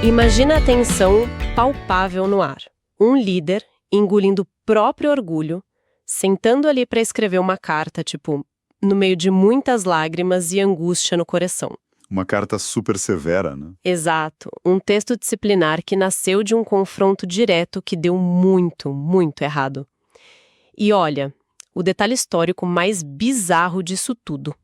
Imagina a tensão palpável no ar. Um líder engolindo o próprio orgulho, sentando ali para escrever uma carta, no meio de muitas lágrimas e angústia no coração. Uma carta super severa, né? Exato. Um texto disciplinar que nasceu de um confronto direto que deu muito, muito errado. E olha, o detalhe histórico mais bizarro disso tudo.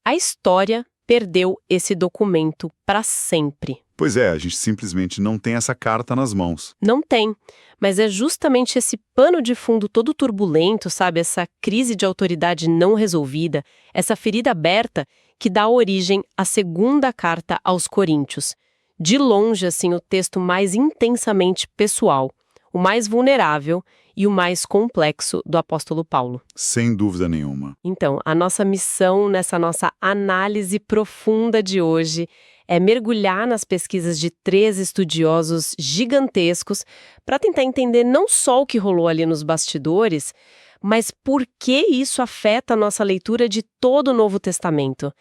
A história perdeu esse documento para sempre. Pois é, a gente simplesmente não tem essa carta nas mãos. Não tem, mas é justamente esse pano de fundo todo turbulento, sabe? Essa crise de autoridade não resolvida, essa ferida aberta que dá origem à segunda carta aos Coríntios. De longe, assim, o texto mais intensamente pessoal, o mais vulnerável e o mais complexo do apóstolo Paulo. Sem dúvida nenhuma. Então, a nossa missão nessa nossa análise profunda de hoje é mergulhar nas pesquisas de 3 estudiosos gigantescos para tentar entender não só o que rolou ali nos bastidores, mas por que isso afeta a nossa leitura de todo o Novo Testamento.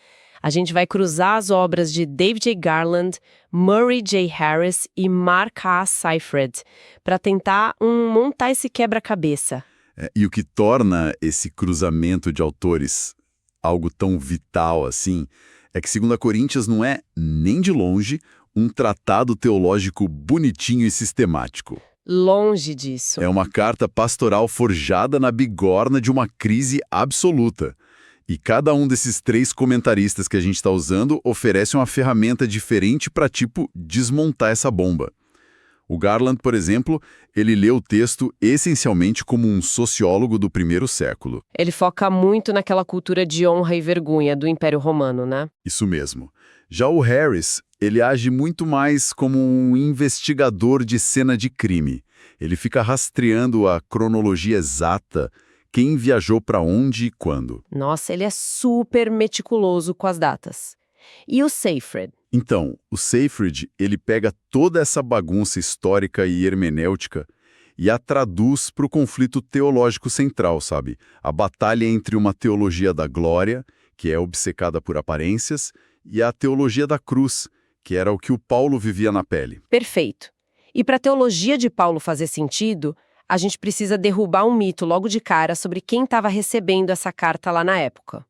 A gente vai cruzar as obras de David J. Garland, Murray J. Harris e Mark A. Seifert para tentar montar esse quebra-cabeça. E o que torna esse cruzamento de autores algo tão vital assim é que 2 Coríntios não é, nem de longe, um tratado teológico bonitinho e sistemático. Longe disso. É uma carta pastoral forjada na bigorna de uma crise absoluta. E cada um desses 3 comentaristas que a gente está usando oferece uma ferramenta diferente para, desmontar essa bomba. O Garland, por exemplo, ele lê o texto essencialmente como um sociólogo do 1º século. Ele foca muito naquela cultura de honra e vergonha do Império Romano, né? Isso mesmo. Já o Harris, ele age muito mais como um investigador de cena de crime. Ele fica rastreando a cronologia exata, quem viajou para onde e quando. Nossa, ele é super meticuloso com as datas. E o Seifert? Então, o Seifert, ele pega toda essa bagunça histórica e hermenêutica e a traduz para o conflito teológico central, sabe? A batalha entre uma teologia da glória, que é obcecada por aparências, e a teologia da cruz, que era o que o Paulo vivia na pele. Perfeito. E para a teologia de Paulo fazer sentido, a gente precisa derrubar um mito logo de cara sobre quem estava recebendo essa carta lá na época.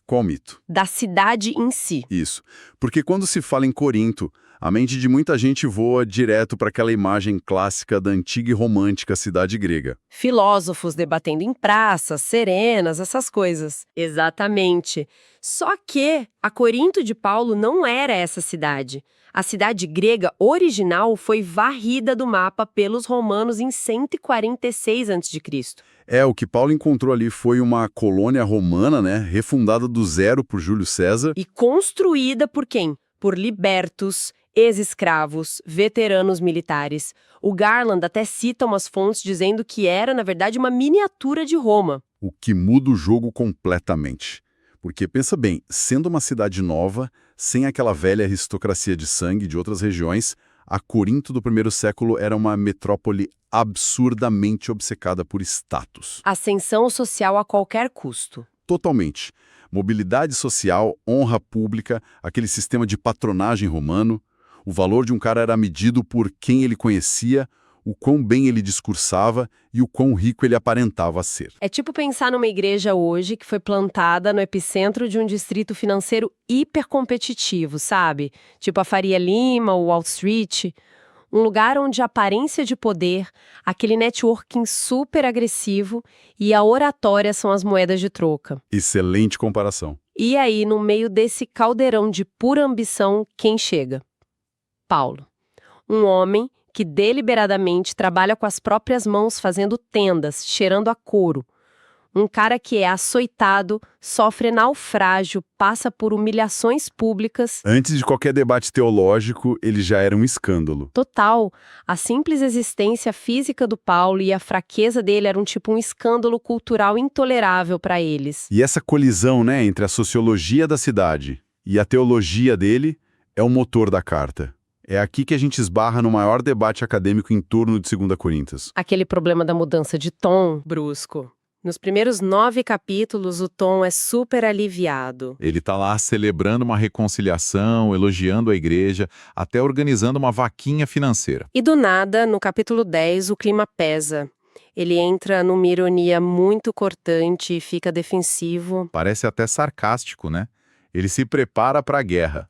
Qual mito? Da cidade em si. Isso. Porque quando se fala em Corinto, a mente de muita gente voa direto para aquela imagem clássica da antiga e romântica cidade grega. Filósofos debatendo em praças, serenas, essas coisas. Exatamente. Só que a Corinto de Paulo não era essa cidade. A cidade grega original foi varrida do mapa pelos romanos em 146 a.C. O que Paulo encontrou ali foi uma colônia romana, refundada do zero por Júlio César. E construída por quem? Por libertos, ex-escravos, veteranos militares. O Garland até cita umas fontes dizendo que era, na verdade, uma miniatura de Roma. O que muda o jogo completamente. Porque, pensa bem, sendo uma cidade nova, sem aquela velha aristocracia de sangue de outras regiões, a Corinto do 1º século era uma metrópole absurdamente obcecada por status. Ascensão social a qualquer custo. Totalmente. Mobilidade social, honra pública, aquele sistema de patronagem romano. O valor de um cara era medido por quem ele conhecia, o quão bem ele discursava e o quão rico ele aparentava ser. É tipo pensar numa igreja hoje que foi plantada no epicentro de um distrito financeiro hipercompetitivo, sabe? Tipo a Faria Lima, o Wall Street. Um lugar onde a aparência de poder, aquele networking super agressivo e a oratória são as moedas de troca. Excelente comparação. E aí, no meio desse caldeirão de pura ambição, quem chega? Paulo. Um homem que deliberadamente trabalha com as próprias mãos fazendo tendas, cheirando a couro. Um cara que é açoitado, sofre naufrágio, passa por humilhações públicas. Antes de qualquer debate teológico, ele já era um escândalo. Total. A simples existência física do Paulo e a fraqueza dele eram um escândalo cultural intolerável para eles. E essa colisão, entre a sociologia da cidade e a teologia dele é o motor da carta. É aqui que a gente esbarra no maior debate acadêmico em torno de 2 Coríntios. Aquele problema da mudança de tom brusco. Nos primeiros 9 capítulos, o tom é super aliviado. Ele está lá celebrando uma reconciliação, elogiando a igreja, até organizando uma vaquinha financeira. E do nada, no capítulo 10, o clima pesa. Ele entra numa ironia muito cortante e fica defensivo. Parece até sarcástico, né? Ele se prepara para a guerra.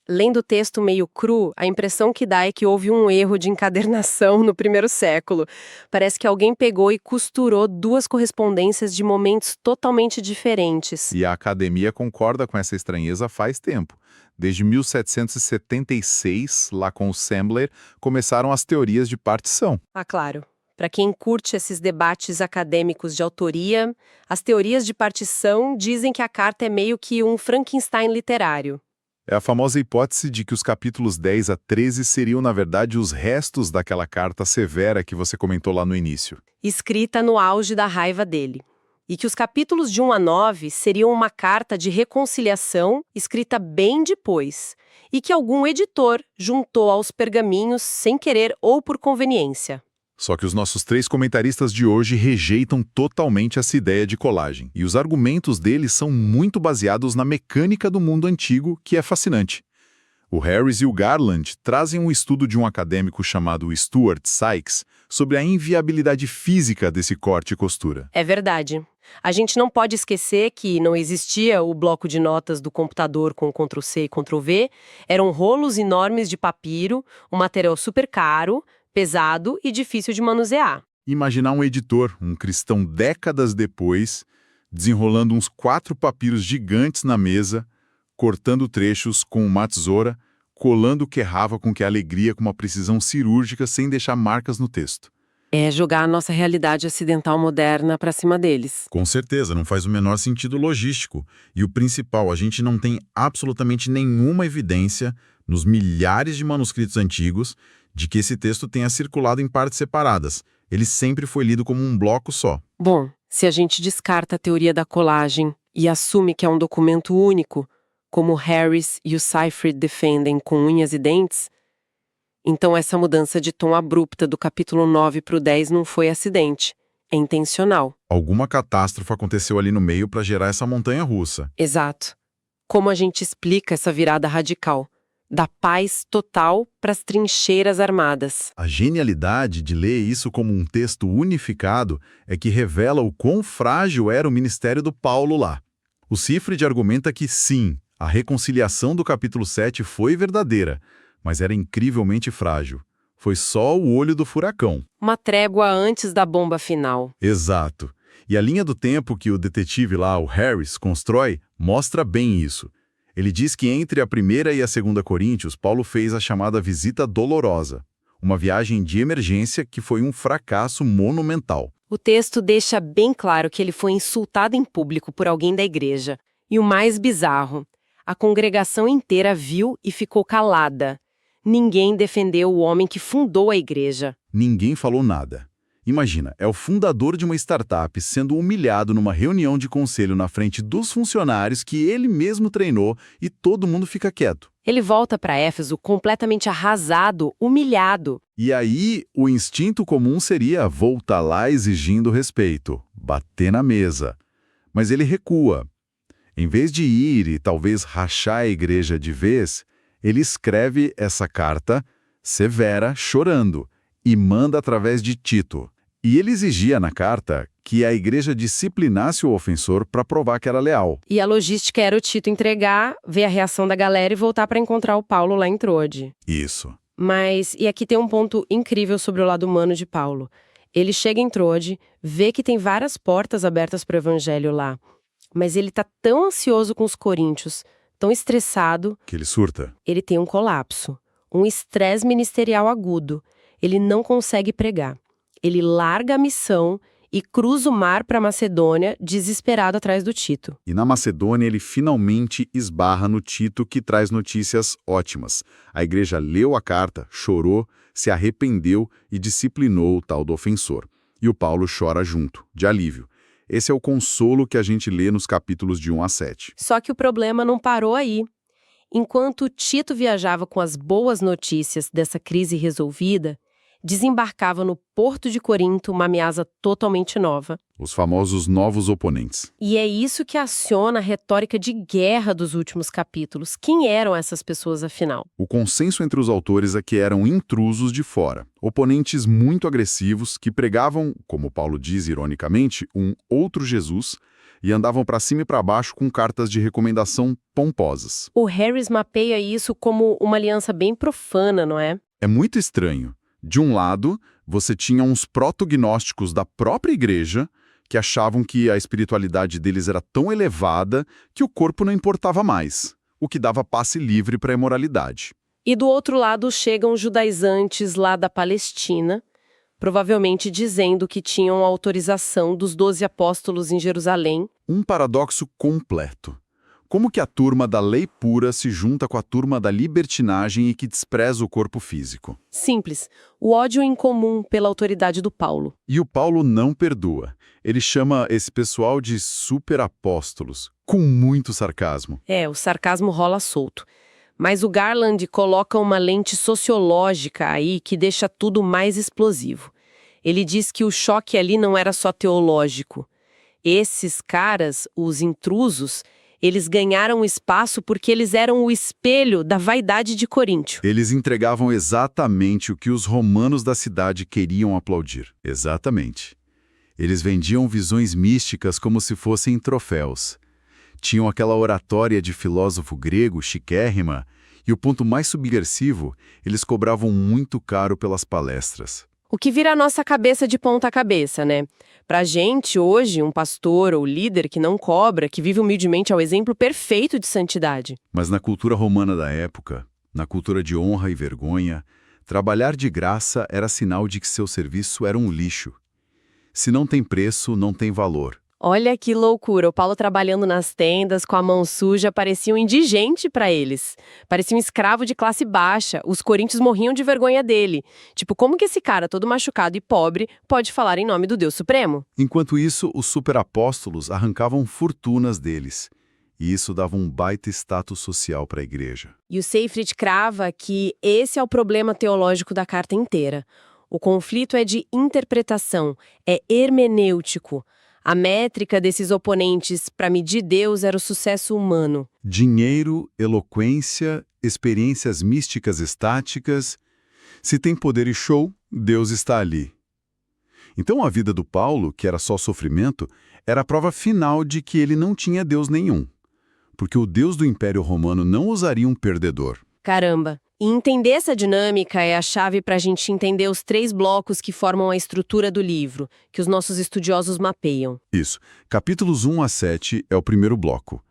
Lendo o texto meio cru, a impressão que dá é que houve um erro de encadernação no primeiro século. Parece que alguém pegou e costurou 2 correspondências de momentos totalmente diferentes. E a academia concorda com essa estranheza faz tempo. Desde 1776, lá com o Sembler, começaram as teorias de partição. Ah, claro. Para quem curte esses debates acadêmicos de autoria, as teorias de partição dizem que a carta é meio que um Frankenstein literário. É a famosa hipótese de que os capítulos 10 a 13 seriam, na verdade, os restos daquela carta severa que você comentou lá no início. Escrita no auge da raiva dele. E que os capítulos de 1 a 9 seriam uma carta de reconciliação escrita bem depois, e que algum editor juntou aos pergaminhos sem querer ou por conveniência. Só que os nossos 3 comentaristas de hoje rejeitam totalmente essa ideia de colagem, e os argumentos deles são muito baseados na mecânica do mundo antigo, que é fascinante. O Harris e o Garland trazem um estudo de um acadêmico chamado Stuart Sykes sobre a inviabilidade física desse corte e costura. É verdade. A gente não pode esquecer que não existia o bloco de notas do computador com Ctrl+C e Ctrl+V, eram rolos enormes de papiro, um material super caro, pesado e difícil de manusear. Imaginar um editor, um cristão décadas depois, desenrolando uns 4 papiros gigantes na mesa, cortando trechos com uma tesoura, colando o que errava com que alegria com uma precisão cirúrgica sem deixar marcas no texto. É jogar a nossa realidade ocidental moderna para cima deles. Com certeza, não faz o menor sentido logístico. E o principal, a gente não tem absolutamente nenhuma evidência, nos milhares de manuscritos antigos, de que esse texto tenha circulado em partes separadas. Ele sempre foi lido como um bloco só. Bom, se a gente descarta a teoria da colagem e assume que é um documento único, como Harris e o Seyfried defendem com unhas e dentes, então essa mudança de tom abrupta do capítulo 9 para o 10 não foi acidente, é intencional. Alguma catástrofe aconteceu ali no meio para gerar essa montanha-russa. Exato. Como a gente explica essa virada radical? Da paz total para as trincheiras armadas. A genialidade de ler isso como um texto unificado é que revela o quão frágil era o ministério do Paulo lá. O Seyfried argumenta que sim, a reconciliação do capítulo 7 foi verdadeira, mas era incrivelmente frágil. Foi só o olho do furacão. Uma trégua antes da bomba final. Exato. E a linha do tempo que o detetive lá, o Harris, constrói, mostra bem isso. Ele diz que entre a 1ª e a 2ª Coríntios, Paulo fez a chamada visita dolorosa, uma viagem de emergência que foi um fracasso monumental. O texto deixa bem claro que ele foi insultado em público por alguém da igreja. E o mais bizarro, a congregação inteira viu e ficou calada. Ninguém defendeu o homem que fundou a igreja. Ninguém falou nada. Imagina, é o fundador de uma startup sendo humilhado numa reunião de conselho na frente dos funcionários que ele mesmo treinou e todo mundo fica quieto. Ele volta para Éfeso completamente arrasado, humilhado. E aí, o instinto comum seria voltar lá exigindo respeito, bater na mesa. Mas ele recua. Em vez de ir e talvez rachar a igreja de vez, ele escreve essa carta severa, chorando, e manda através de Tito. E ele exigia na carta que a igreja disciplinasse o ofensor para provar que era leal. E a logística era o Tito entregar, ver a reação da galera e voltar para encontrar o Paulo lá em Troade. Isso. Mas, e aqui tem um ponto incrível sobre o lado humano de Paulo. Ele chega em Troade, vê que tem várias portas abertas para o evangelho lá. Mas ele tá tão ansioso com os coríntios, tão estressado... Que ele surta. Ele tem um colapso, um estresse ministerial agudo. Ele não consegue pregar. Ele larga a missão e cruza o mar para Macedônia, desesperado atrás do Tito. E na Macedônia ele finalmente esbarra no Tito, que traz notícias ótimas. A igreja leu a carta, chorou, se arrependeu e disciplinou o tal do ofensor. E o Paulo chora junto, de alívio. Esse é o consolo que a gente lê nos capítulos de 1 a 7. Só que o problema não parou aí. Enquanto Tito viajava com as boas notícias dessa crise resolvida, desembarcava no Porto de Corinto uma ameaça totalmente nova. Os famosos novos oponentes. E é isso que aciona a retórica de guerra dos últimos capítulos. Quem eram essas pessoas, afinal? O consenso entre os autores é que eram intrusos de fora, oponentes muito agressivos que pregavam, como Paulo diz ironicamente, um outro Jesus e andavam para cima e para baixo com cartas de recomendação pomposas. O Harris mapeia isso como uma aliança bem profana, não é? É muito estranho. De um lado, você tinha uns protognósticos da própria igreja que achavam que a espiritualidade deles era tão elevada que o corpo não importava mais, o que dava passe livre para a imoralidade. E do outro lado chegam judaizantes lá da Palestina, provavelmente dizendo que tinham autorização dos 12 apóstolos em Jerusalém. Um paradoxo completo. Como que a turma da lei pura se junta com a turma da libertinagem e que despreza o corpo físico? Simples, o ódio em comum pela autoridade do Paulo. E o Paulo não perdoa. Ele chama esse pessoal de superapóstolos, com muito sarcasmo. O sarcasmo rola solto. Mas o Garland coloca uma lente sociológica aí que deixa tudo mais explosivo. Ele diz que o choque ali não era só teológico. Esses caras, os intrusos, eles ganharam espaço porque eles eram o espelho da vaidade de Coríntio. Eles entregavam exatamente o que os romanos da cidade queriam aplaudir. Exatamente. Eles vendiam visões místicas como se fossem troféus. Tinham aquela oratória de filósofo grego chiquérrima, e o ponto mais subversivo, eles cobravam muito caro pelas palestras. O que vira a nossa cabeça de ponta cabeça, né? Pra gente, hoje, um pastor ou líder que não cobra, que vive humildemente, é o exemplo perfeito de santidade. Mas na cultura romana da época, na cultura de honra e vergonha, trabalhar de graça era sinal de que seu serviço era um lixo. Se não tem preço, não tem valor. Olha que loucura, o Paulo trabalhando nas tendas, com a mão suja, parecia um indigente para eles. Parecia um escravo de classe baixa, os coríntios morriam de vergonha dele. Tipo, como que esse cara todo machucado e pobre pode falar em nome do Deus Supremo? Enquanto isso, os superapóstolos arrancavam fortunas deles. E isso dava um baita status social para a igreja. E o Seifert crava que esse é o problema teológico da carta inteira. O conflito é de interpretação, é hermenêutico. A métrica desses oponentes para medir Deus era o sucesso humano. Dinheiro, eloquência, experiências místicas estáticas. Se tem poder e show, Deus está ali. Então a vida do Paulo, que era só sofrimento, era a prova final de que ele não tinha Deus nenhum. Porque o Deus do Império Romano não usaria um perdedor. Caramba! E entender essa dinâmica é a chave para a gente entender os 3 blocos que formam a estrutura do livro, que os nossos estudiosos mapeiam. Isso. Capítulos 1 a 7 é o primeiro bloco.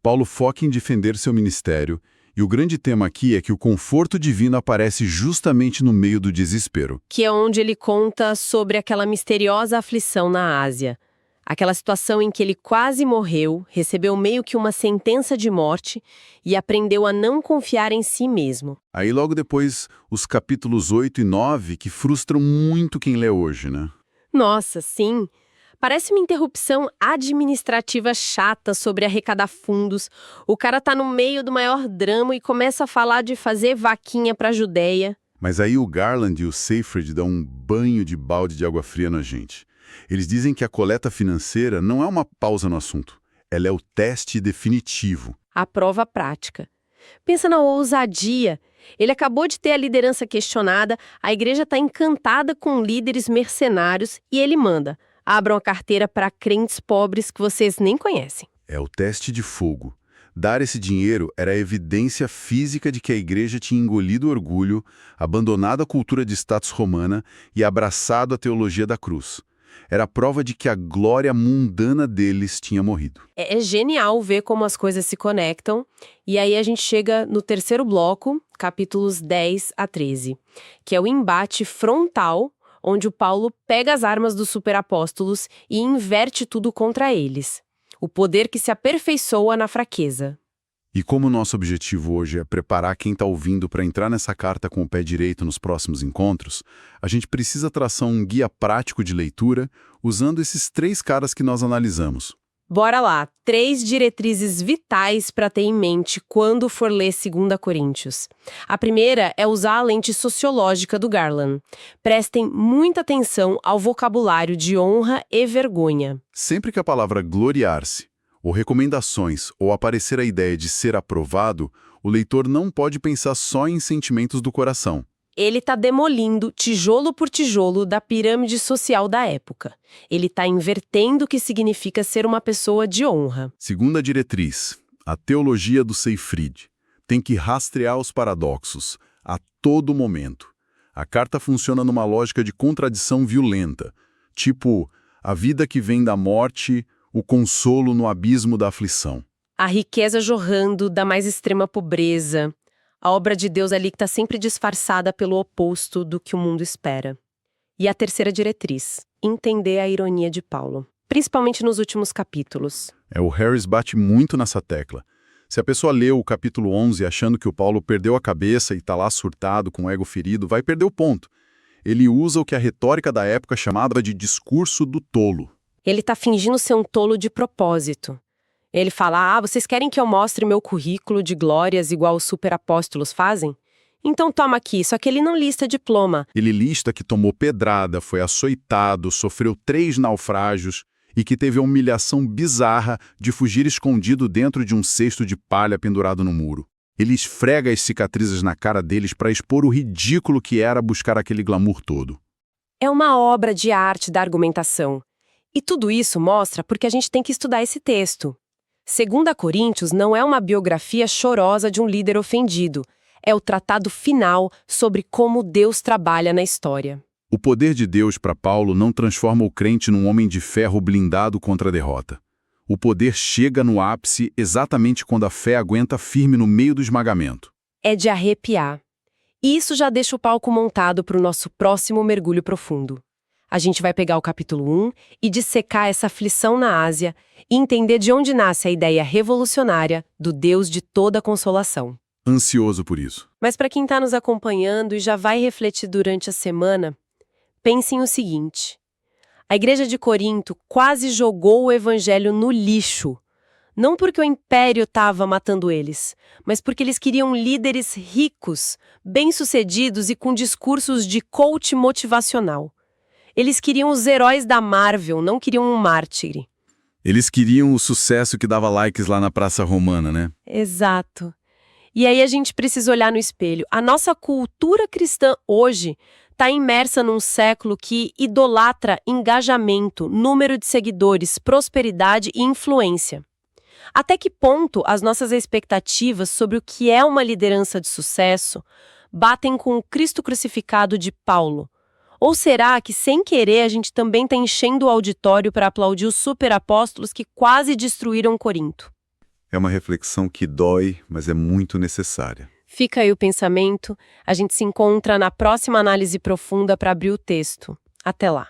Paulo foca em defender seu ministério, e o grande tema aqui é que o conforto divino aparece justamente no meio do desespero. Que é onde ele conta sobre aquela misteriosa aflição na Ásia. Aquela situação em que ele quase morreu, recebeu meio que uma sentença de morte e aprendeu a não confiar em si mesmo. Aí logo depois, os capítulos 8 e 9, que frustram muito quem lê hoje, né? Nossa, sim! Parece uma interrupção administrativa chata sobre arrecadar fundos. O cara tá no meio do maior drama e começa a falar de fazer vaquinha pra Judéia. Mas aí o Garland e o Seifert dão um banho de balde de água fria na gente. Eles dizem que a coleta financeira não é uma pausa no assunto. Ela é o teste definitivo. A prova prática. Pensa na ousadia. Ele acabou de ter a liderança questionada, a igreja está encantada com líderes mercenários e ele manda: abram a carteira para crentes pobres que vocês nem conhecem. É o teste de fogo. Dar esse dinheiro era a evidência física de que a igreja tinha engolido o orgulho, abandonado a cultura de status romana e abraçado a teologia da cruz. Era a prova de que a glória mundana deles tinha morrido. É genial ver como as coisas se conectam. E aí a gente chega no terceiro bloco, capítulos 10 a 13, que é o embate frontal, onde o Paulo pega as armas dos superapóstolos e inverte tudo contra eles. O poder que se aperfeiçoa na fraqueza. E como o nosso objetivo hoje é preparar quem está ouvindo para entrar nessa carta com o pé direito nos próximos encontros, a gente precisa traçar um guia prático de leitura usando esses 3 caras que nós analisamos. Bora lá, 3 diretrizes vitais para ter em mente quando for ler 2 Coríntios. A primeira é usar a lente sociológica do Garland. Prestem muita atenção ao vocabulário de honra e vergonha. Sempre que a palavra gloriar-se, ou recomendações, ou aparecer a ideia de ser aprovado, o leitor não pode pensar só em sentimentos do coração. Ele está demolindo tijolo por tijolo da pirâmide social da época. Ele está invertendo o que significa ser uma pessoa de honra. Segunda diretriz, a teologia do Seyfried. Tem que rastrear os paradoxos, a todo momento. A carta funciona numa lógica de contradição violenta, tipo, a vida que vem da morte, o consolo no abismo da aflição. A riqueza jorrando da mais extrema pobreza. A obra de Deus ali que está sempre disfarçada pelo oposto do que o mundo espera. E a terceira diretriz, entender a ironia de Paulo, principalmente nos últimos capítulos. O Harris bate muito nessa tecla. Se a pessoa leu o capítulo 11 achando que o Paulo perdeu a cabeça e está lá surtado, com o ego ferido, vai perder o ponto. Ele usa o que a retórica da época chamava de discurso do tolo. Ele está fingindo ser um tolo de propósito. Ele fala, vocês querem que eu mostre meu currículo de glórias igual os superapóstolos fazem? Então toma aqui, só que ele não lista diploma. Ele lista que tomou pedrada, foi açoitado, sofreu 3 naufrágios e que teve a humilhação bizarra de fugir escondido dentro de um cesto de palha pendurado no muro. Ele esfrega as cicatrizes na cara deles para expor o ridículo que era buscar aquele glamour todo. É uma obra de arte da argumentação. E tudo isso mostra porque a gente tem que estudar esse texto. 2 Coríntios não é uma biografia chorosa de um líder ofendido. É o tratado final sobre como Deus trabalha na história. O poder de Deus para Paulo não transforma o crente num homem de ferro blindado contra a derrota. O poder chega no ápice exatamente quando a fé aguenta firme no meio do esmagamento. É de arrepiar. E isso já deixa o palco montado para o nosso próximo mergulho profundo. A gente vai pegar o capítulo 1 e dissecar essa aflição na Ásia e entender de onde nasce a ideia revolucionária do Deus de toda consolação. Ansioso por isso. Mas para quem está nos acompanhando e já vai refletir durante a semana, pensem o seguinte. A igreja de Corinto quase jogou o evangelho no lixo. Não porque o império estava matando eles, mas porque eles queriam líderes ricos, bem-sucedidos e com discursos de coach motivacional. Eles queriam os heróis da Marvel, não queriam um mártir. Eles queriam o sucesso que dava likes lá na Praça Romana, né? Exato. E aí a gente precisa olhar no espelho. A nossa cultura cristã hoje está imersa num século que idolatra engajamento, número de seguidores, prosperidade e influência. Até que ponto as nossas expectativas sobre o que é uma liderança de sucesso batem com o Cristo crucificado de Paulo? Ou será que, sem querer, a gente também está enchendo o auditório para aplaudir os superapóstolos que quase destruíram Corinto? É uma reflexão que dói, mas é muito necessária. Fica aí o pensamento. A gente se encontra na próxima análise profunda para abrir o texto. Até lá!